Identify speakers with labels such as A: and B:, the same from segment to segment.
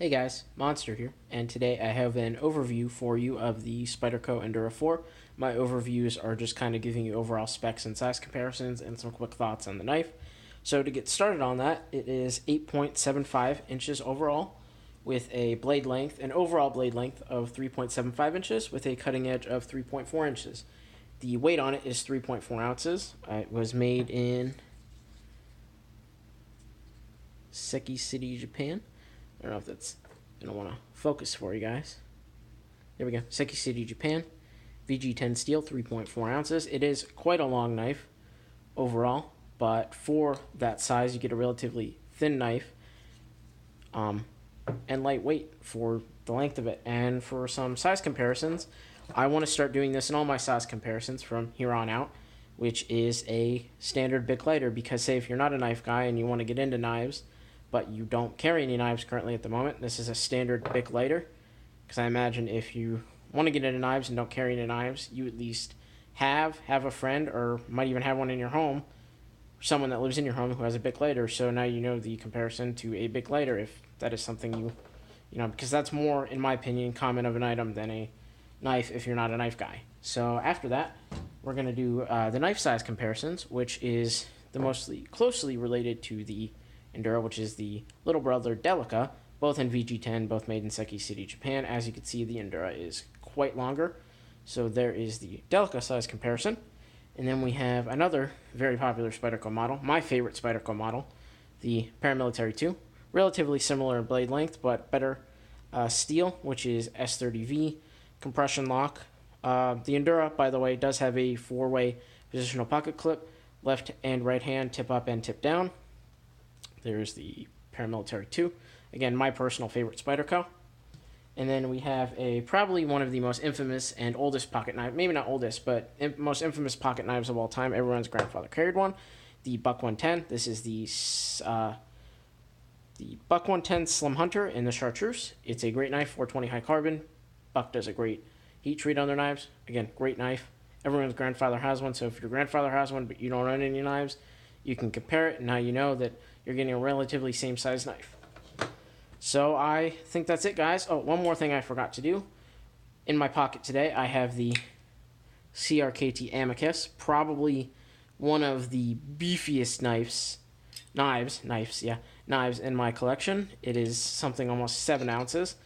A: Hey guys, Monster here, and today I have an overview for you of the Spyderco Endura 4. My overviews are just kind of giving you overall specs and size comparisons and some quick thoughts on the knife. So to get started on that, it is 8.75 inches overall with a blade length, an overall blade length of 3.75 inches with a cutting edge of 3.4 inches. The weight on it is 3.4 ounces. It was made in Seki City, Japan. I don't know if that's going to want to focus for you guys. There we go. Seki City, Japan. VG10 steel, 3.4 ounces. It is quite a long knife overall, but for that size, you get a relatively thin knife and lightweight for the length of it. And for some size comparisons, I want to start doing this in all my size comparisons from here on out, which is a standard Bic lighter, because say if you're not a knife guy and you want to get into knives, but you don't carry any knives currently at the moment, this is a standard Bic lighter, because I imagine if you want to get into knives and don't carry any knives, you at least have a friend, or might even have one in your home, someone that lives in your home who has a Bic lighter, so now you know the comparison to a Bic lighter if that is something you know, because that's more, in my opinion, common of an item than a knife if you're not a knife guy. So after that, we're going to do the knife size comparisons, which is the mostly closely related to the Endura, which is the little brother Delica, both in VG10, both made in Seki City, Japan. As you can see, the Endura is quite longer. So there is the Delica size comparison. And then we have another very popular Spyderco model, my favorite Spyderco model, the Paramilitary 2. Relatively similar in blade length, but better steel, which is S30V, compression lock. The Endura, by the way, does have a 4-way positional pocket clip, left and right hand, tip up and tip down. There's the Paramilitary 2. Again, my personal favorite Spyderco. And then we have probably one of the most infamous and oldest pocket knife, maybe not oldest, but most infamous pocket knives of all time. Everyone's grandfather carried one. The Buck 110. This is the Buck 110 Slim Hunter in the chartreuse. It's a great knife, 420 high carbon. Buck does a great heat treat on their knives. Again, great knife. Everyone's grandfather has one, so if your grandfather has one but you don't own any knives, you can compare it, and now you know that you're getting a relatively same size knife. So I think that's it, guys. Oh, one more thing I forgot to do. In my pocket today, I have the CRKT amicus, probably one of the beefiest knives in my collection. It is something almost 7 ounces.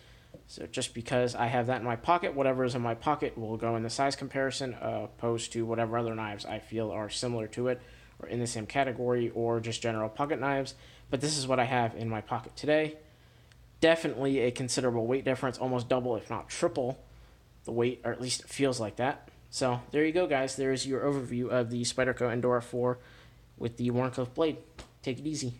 A: So just because I have that in my pocket, whatever is in my pocket will go in the size comparison, opposed to whatever other knives I feel are similar to it, or in the same category, or just general pocket knives. But this is what I have in my pocket today. Definitely a considerable weight difference, almost double if not triple the weight, or at least it feels like that. So there you go, guys. There's your overview of the Spyderco Endura 4 with the Wharncliffe blade. Take it easy.